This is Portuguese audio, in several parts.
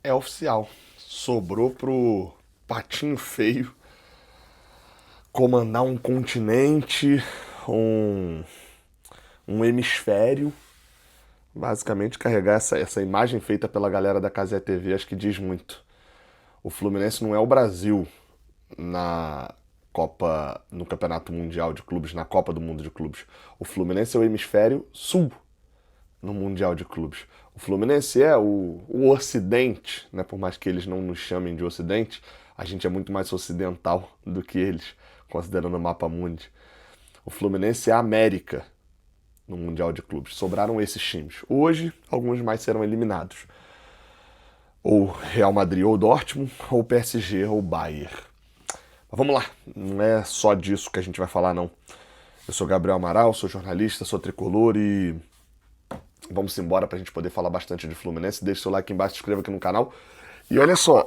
É oficial. Sobrou pro patinho feio comandar um continente, um, um hemisfério. Basicamente, carregar essa imagem feita pela galera da Cazé TV, acho que diz muito. O Fluminense não é o Brasil na Copa, no Campeonato Mundial de Clubes, na Copa do Mundo de Clubes. O Fluminense é o hemisfério sul no Mundial de Clubes. O Fluminense é o Ocidente, né? Por mais que eles não nos chamem de Ocidente, a gente é muito mais ocidental do que eles, considerando o mapa mundi. O Fluminense é a América no Mundial de Clubes. Sobraram esses times. Hoje, alguns mais serão eliminados. Ou Real Madrid ou Dortmund, ou PSG ou Bayern. Mas vamos lá, não é só disso que a gente vai falar, não. Eu sou Gabriel Amaral, sou jornalista, sou tricolor e vamos embora pra gente poder falar bastante de Fluminense. Deixa o seu like aqui embaixo, se inscreva aqui no canal. E olha só,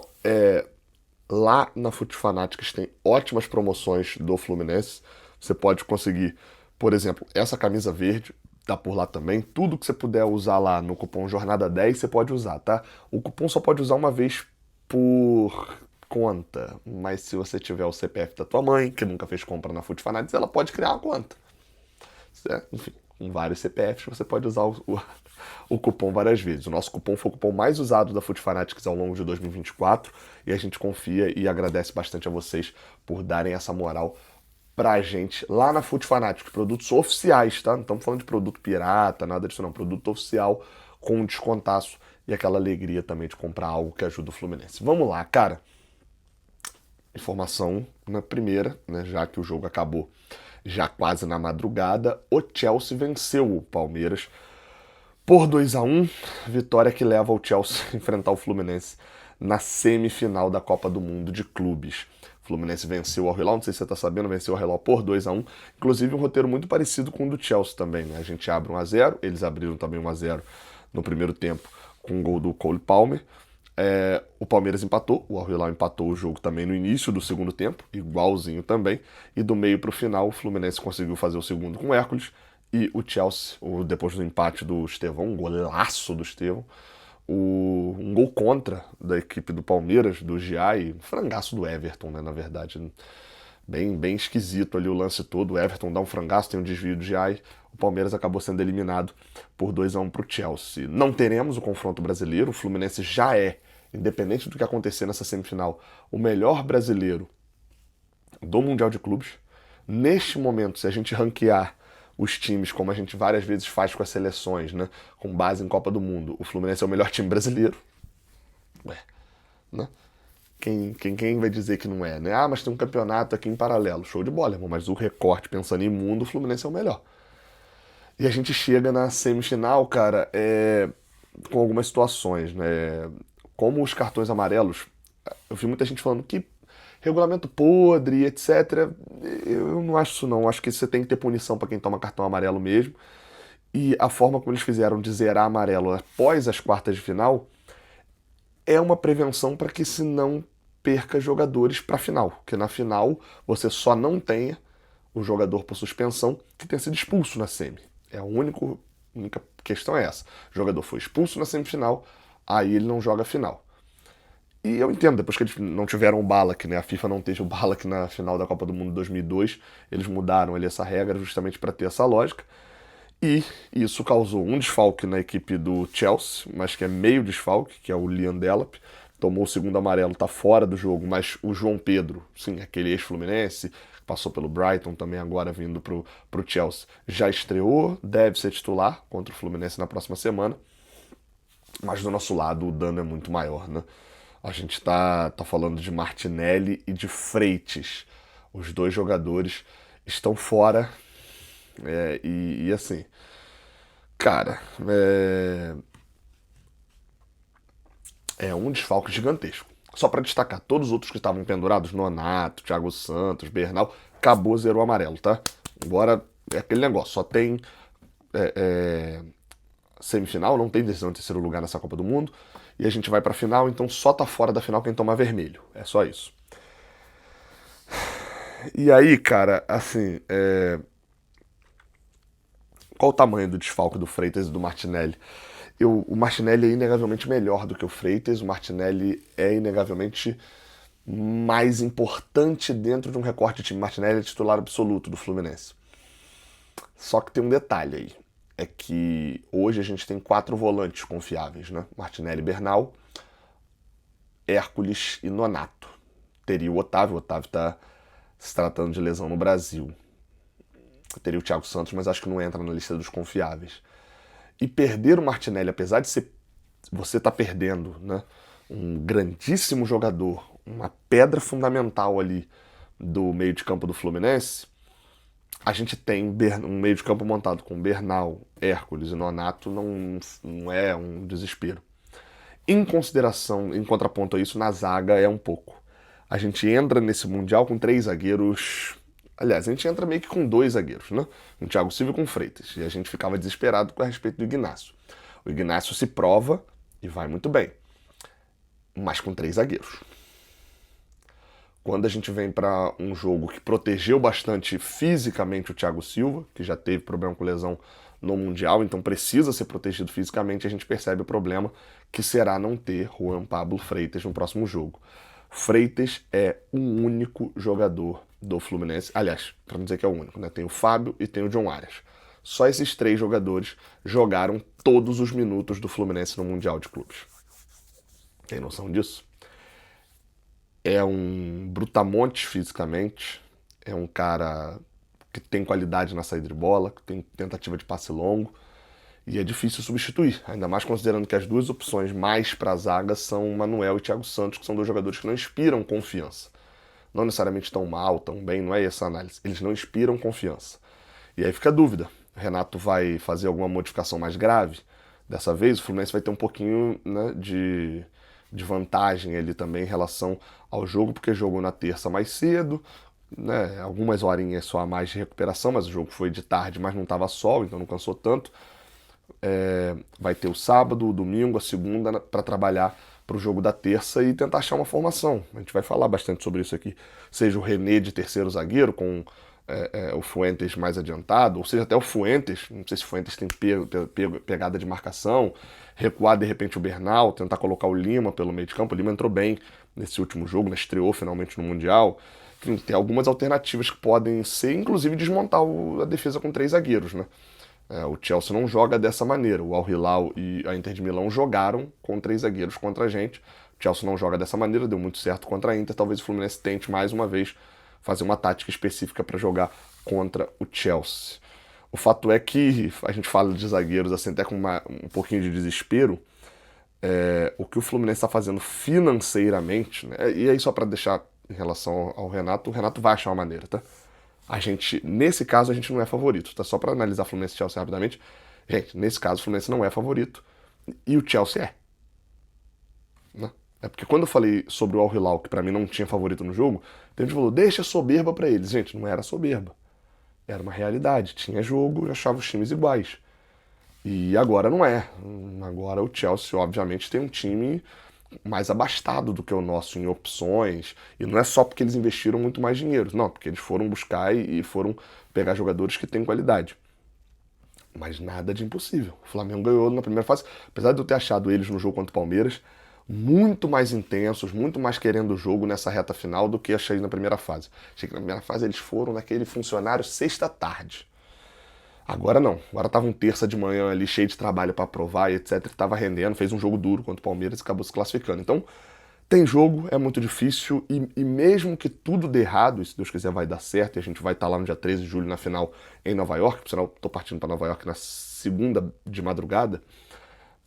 lá na Fute Fanatics tem ótimas promoções do Fluminense. Você pode conseguir, por exemplo, essa camisa verde, tá por lá também. Tudo que você puder usar lá no cupom Jornada 10, você pode usar, tá? O cupom só pode usar uma vez por conta, mas se você tiver o CPF da tua mãe, que nunca fez compra na Fute Fanatics, ela pode criar uma conta. Enfim, com vários CPFs você pode usar o cupom várias vezes. O nosso cupom foi o cupom mais usado da Fute Fanatics ao longo de 2024 e a gente confia e agradece bastante a vocês por darem essa moral pra gente lá na Fute Fanatics. Produtos oficiais, tá? Não estamos falando de produto pirata, nada disso não. Produto oficial com um descontaço e aquela alegria também de comprar algo que ajuda o Fluminense. Vamos lá, cara. Informação na primeira, né, já que o jogo acabou já quase na madrugada, o Chelsea venceu o Palmeiras por 2-1, vitória que leva o Chelsea a enfrentar o Fluminense na semifinal da Copa do Mundo de Clubes. O Fluminense venceu o Al-Hilal, não sei se você está sabendo, venceu o Al-Hilal por 2-1, inclusive um roteiro muito parecido com o do Chelsea também, né? A gente abre 1-0, eles abriram também 1-0 no primeiro tempo com um gol do Cole Palmer. O Palmeiras empatou, o Al-Hilal empatou o jogo também no início do segundo tempo, igualzinho também, e do meio para o final o Fluminense conseguiu fazer o segundo com o Hércules, e o Chelsea, depois do empate do Estevão, um golaço do Estevão, um gol contra da equipe do Palmeiras, do Giai, um frangaço do Everton, né, na verdade, bem esquisito ali o lance todo, o Everton dá um frangaço, tem um desvio do Giai, o Palmeiras acabou sendo eliminado por 2-1 para o Chelsea. Não teremos o confronto brasileiro, o Fluminense já é, independente do que acontecer nessa semifinal, o melhor brasileiro do Mundial de Clubes. Neste momento, se a gente ranquear os times, como a gente várias vezes faz com as seleções, né, com base em Copa do Mundo, o Fluminense é o melhor time brasileiro. Ué, né? Quem vai dizer que não é, né? Ah, mas tem um campeonato aqui em paralelo. Show de bola, irmão. Mas o recorte, pensando em mundo, o Fluminense é o melhor. E a gente chega na semifinal, cara, com algumas situações, né? Como os cartões amarelos, eu vi muita gente falando que regulamento podre, etc. Eu não acho isso não. Eu acho que você tem que ter punição para quem toma cartão amarelo mesmo. E a forma como eles fizeram de zerar amarelo após as quartas de final é uma prevenção para que se não perca jogadores para a final. Que na final você só não tenha o jogador por suspensão que tenha sido expulso na semi. É a única questão é essa. O jogador foi expulso na semifinal, aí ele não joga a final. E eu entendo, depois que eles não tiveram o Ballack, né? A FIFA não teve o Ballack na final da Copa do Mundo 2002, eles mudaram ali essa regra justamente para ter essa lógica. E isso causou um desfalque na equipe do Chelsea, mas que é meio desfalque, que é o Liam Delap. Tomou o segundo amarelo, tá fora do jogo, mas o João Pedro, sim, aquele ex-Fluminense, passou pelo Brighton também agora vindo pro Chelsea, já estreou, deve ser titular contra o Fluminense na próxima semana. Mas do nosso lado o dano é muito maior, né? A gente tá falando de Martinelli e de Freitas. Os dois jogadores estão fora. E assim, cara, é um desfalque gigantesco. Só para destacar, todos os outros que estavam pendurados, Nonato, Thiago Santos, Bernal, acabou, zerou amarelo, tá? Agora é aquele negócio, só tem semifinal, não tem decisão de terceiro lugar nessa Copa do Mundo, e a gente vai pra final, então só tá fora da final quem tomar vermelho. É só isso. E aí, cara, assim, qual o tamanho do desfalque do Freitas e do Martinelli? O Martinelli é inegavelmente melhor do que o Freitas, o Martinelli é inegavelmente mais importante dentro de um recorte de time. Martinelli é titular absoluto do Fluminense. Só que tem um detalhe aí, é que hoje a gente tem 4 volantes confiáveis, né? Martinelli, Bernal, Hércules e Nonato. Teria o Otávio está se tratando de lesão no Brasil. Teria o Thiago Santos, mas acho que não entra na lista dos confiáveis. E perder o Martinelli, apesar de ser, você estar perdendo, né, um grandíssimo jogador, uma pedra fundamental ali do meio de campo do Fluminense, a gente tem um meio de campo montado com Bernal, Hércules e Nonato, não é um desespero. Em consideração, em contraponto a isso, na zaga é um pouco. A gente entra nesse Mundial com 3 zagueiros. Aliás, a gente entra meio que com 2 zagueiros, né? Com Thiago Silva e com Freitas. E a gente ficava desesperado com a respeito do Ignacio. O Ignacio se prova e vai muito bem. Mas com 3 zagueiros. Quando a gente vem para um jogo que protegeu bastante fisicamente o Thiago Silva, que já teve problema com lesão no Mundial, então precisa ser protegido fisicamente, a gente percebe o problema que será não ter Juan Pablo Freitas no próximo jogo. Freitas é o único jogador do Fluminense, aliás, para não dizer que é o único, né? Tem o Fábio e tem o John Arias. Só esses 3 jogadores jogaram todos os minutos do Fluminense no Mundial de Clubes. Tem noção disso? É um brutamontes fisicamente, é um cara que tem qualidade na saída de bola, que tem tentativa de passe longo, e é difícil substituir, ainda mais considerando que as 2 opções mais para a zaga são Manuel e Thiago Santos, que são 2 jogadores que não inspiram confiança. Não necessariamente tão mal, tão bem, não é essa a análise. Eles não inspiram confiança. E aí fica a dúvida, o Renato vai fazer alguma modificação mais grave? Dessa vez o Fluminense vai ter um pouquinho, né, de vantagem ali também em relação ao jogo, porque jogou na terça mais cedo, né, algumas horinhas só a mais de recuperação, mas o jogo foi de tarde, mas não estava sol, então não cansou tanto. Vai ter o sábado, o domingo, a segunda para trabalhar para o jogo da terça e tentar achar uma formação. A gente vai falar bastante sobre isso aqui. Seja o René de terceiro zagueiro, com o Fuentes mais adiantado, ou seja, até o Fuentes, não sei se o Fuentes tem pegada de marcação, recuar de repente o Bernal, tentar colocar o Lima pelo meio de campo. O Lima entrou bem nesse último jogo, né? Estreou finalmente no Mundial. Enfim, tem algumas alternativas que podem ser, inclusive, desmontar a defesa com 3 zagueiros, né? O Chelsea não joga dessa maneira. O Al Hilal e a Inter de Milão jogaram com 3 zagueiros contra a gente. O Chelsea não joga dessa maneira, deu muito certo contra a Inter. Talvez o Fluminense tente mais uma vez fazer uma tática específica para jogar contra o Chelsea. O fato é que a gente fala de zagueiros assim até com um pouquinho de desespero. O que o Fluminense está fazendo financeiramente, né? E aí só para deixar em relação ao Renato, o Renato vai achar uma maneira, tá? A gente, nesse caso, a gente não é favorito, tá? Só para analisar Fluminense e Chelsea rapidamente. Gente, nesse caso, o Fluminense não é favorito e o Chelsea é. Né? É porque quando eu falei sobre o Al Hilal, que para mim não tinha favorito no jogo, tem gente que falou, deixa soberba para eles. Gente, não era soberba. Era uma realidade. Tinha jogo, eu achava os times iguais. E agora não é. Agora o Chelsea, obviamente, tem um time mais abastado do que o nosso em opções. E não é só porque eles investiram muito mais dinheiro. Não, porque eles foram buscar e foram pegar jogadores que têm qualidade. Mas nada de impossível. O Flamengo ganhou na primeira fase. Apesar de eu ter achado eles no jogo contra o Palmeiras muito mais intensos, muito mais querendo o jogo nessa reta final do que achei na primeira fase. Achei que na primeira fase eles foram naquele funcionário sexta-tarde. Agora não. Agora tava um terça de manhã ali cheio de trabalho para aprovar e etc. Tava rendendo, fez um jogo duro contra o Palmeiras e acabou se classificando. Então, tem jogo, é muito difícil e mesmo que tudo dê errado, e se Deus quiser vai dar certo, e a gente vai estar lá no dia 13 de julho na final em Nova York, por sinal, tô partindo para Nova York na segunda de madrugada,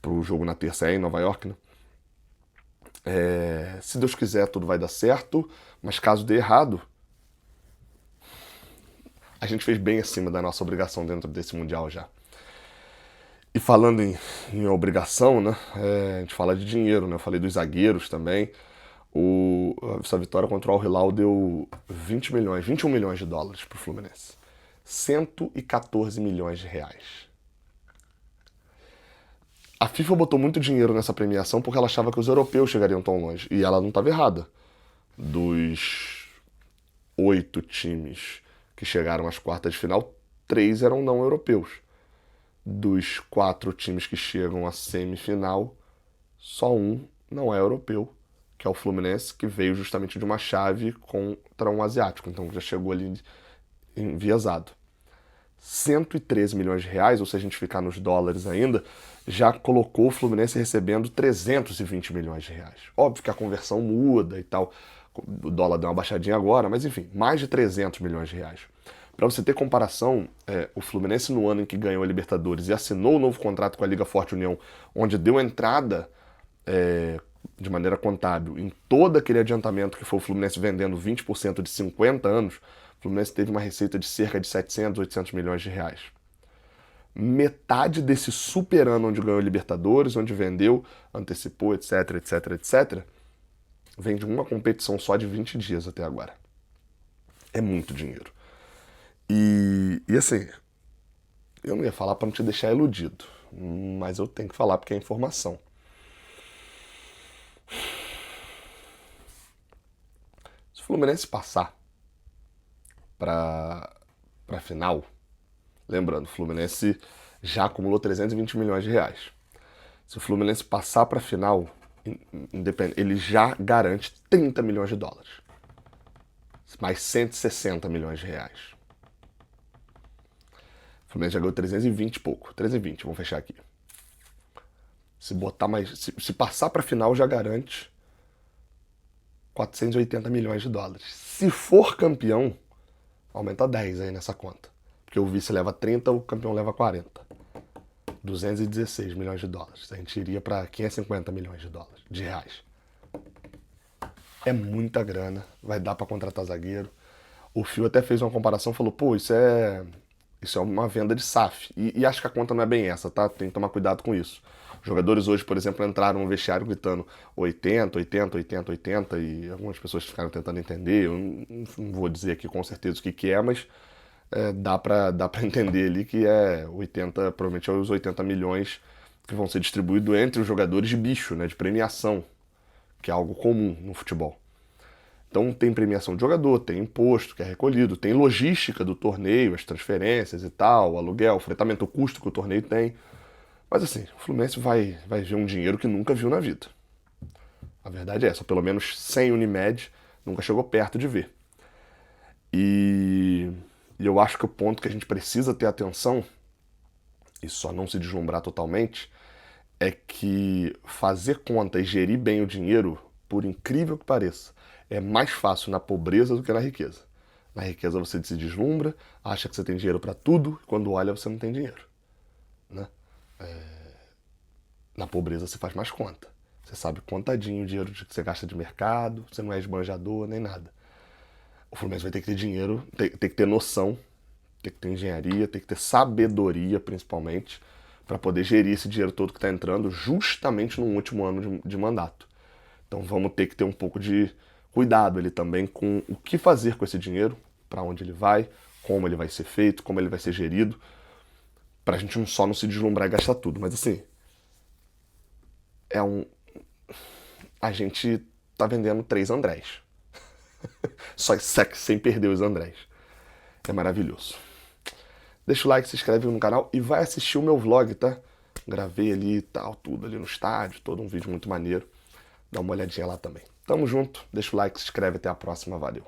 pro jogo na terça é em Nova York, né? Se Deus quiser, tudo vai dar certo, mas caso dê errado, a gente fez bem acima da nossa obrigação dentro desse Mundial já. E falando em obrigação, né? A gente fala de dinheiro, né? Eu falei dos zagueiros também. Essa vitória contra o Al Hilal deu 20 milhões, 21 milhões de dólares pro Fluminense. 114 milhões de reais. A FIFA botou muito dinheiro nessa premiação porque ela achava que os europeus chegariam tão longe. E ela não estava errada. Dos 8 times que chegaram às quartas de final, 3 eram não europeus. dos 4 times que chegam à semifinal, só um não é europeu, que é o Fluminense, que veio justamente de uma chave contra um asiático, então já chegou ali enviesado. 113 milhões de reais, ou se a gente ficar nos dólares ainda, já colocou o Fluminense recebendo 320 milhões de reais. Óbvio que a conversão muda e tal, o dólar deu uma baixadinha agora, mas enfim, mais de 300 milhões de reais. Para você ter comparação, o Fluminense no ano em que ganhou a Libertadores e assinou o novo contrato com a Liga Forte União, onde deu entrada de maneira contábil em todo aquele adiantamento que foi o Fluminense vendendo 20% de 50 anos, o Fluminense teve uma receita de cerca de 700, 800 milhões de reais. Metade desse super ano onde ganhou a Libertadores, onde vendeu, antecipou, etc, etc, etc, vem de uma competição só de 20 dias até agora. É muito dinheiro. E assim, eu não ia falar para não te deixar iludido, mas eu tenho que falar porque é informação. Se o Fluminense passar para final, lembrando, o Fluminense já acumulou 320 milhões de reais. Se o Fluminense passar para final, ele já garante 30 milhões de dólares. Mais 160 milhões de reais. O Fluminense já ganhou 320 e pouco. 320, vamos fechar aqui. Se botar mais. Se passar para final, já garante 480 milhões de dólares. Se for campeão, aumenta 10 aí nessa conta. Porque o vice leva 30, o campeão leva 40. 216 milhões de dólares. A gente iria para 550 milhões de dólares, de reais. É muita grana, vai dar para contratar zagueiro. O Fio até fez uma comparação, falou, pô, isso é uma venda de SAF. E acho que a conta não é bem essa, tá? Tem que tomar cuidado com isso. Os jogadores hoje, por exemplo, entraram no vestiário gritando 80, 80, 80, 80, e algumas pessoas ficaram tentando entender. Eu não vou dizer aqui com certeza o que é, mas dá pra entender ali que é 80, provavelmente é os 80 milhões que vão ser distribuídos entre os jogadores de bicho, né, de premiação, que é algo comum no futebol. Então tem premiação de jogador, tem imposto que é recolhido, tem logística do torneio, as transferências e tal, o aluguel, o fretamento, o custo que o torneio tem. Mas assim, o Fluminense vai ver um dinheiro que nunca viu na vida. A verdade é essa, pelo menos sem Unimed, nunca chegou perto de ver. E eu acho que o ponto que a gente precisa ter atenção, e só não se deslumbrar totalmente, é que fazer conta e gerir bem o dinheiro, por incrível que pareça, é mais fácil na pobreza do que na riqueza. Na riqueza você se deslumbra, acha que você tem dinheiro para tudo, e quando olha você não tem dinheiro. Né? Na pobreza você faz mais conta. Você sabe contadinho o dinheiro que você gasta de mercado, você não é esbanjador nem nada. O Fluminense vai ter que ter dinheiro, tem que ter noção, tem que ter engenharia, tem que ter sabedoria principalmente, para poder gerir esse dinheiro todo que está entrando justamente no último ano de mandato. Então vamos ter que ter um pouco de cuidado ali também com o que fazer com esse dinheiro, para onde ele vai, como ele vai ser feito, como ele vai ser gerido, para a gente não se deslumbrar e gastar tudo. Mas assim, a gente tá vendendo 3 Andrés. Só sem perder os Andrés. É maravilhoso. Deixa o like, se inscreve no canal e vai assistir o meu vlog, tá? Gravei ali e tal, tudo ali no estádio, todo um vídeo muito maneiro. Dá uma olhadinha lá também. Tamo junto, deixa o like, se inscreve, até a próxima, valeu.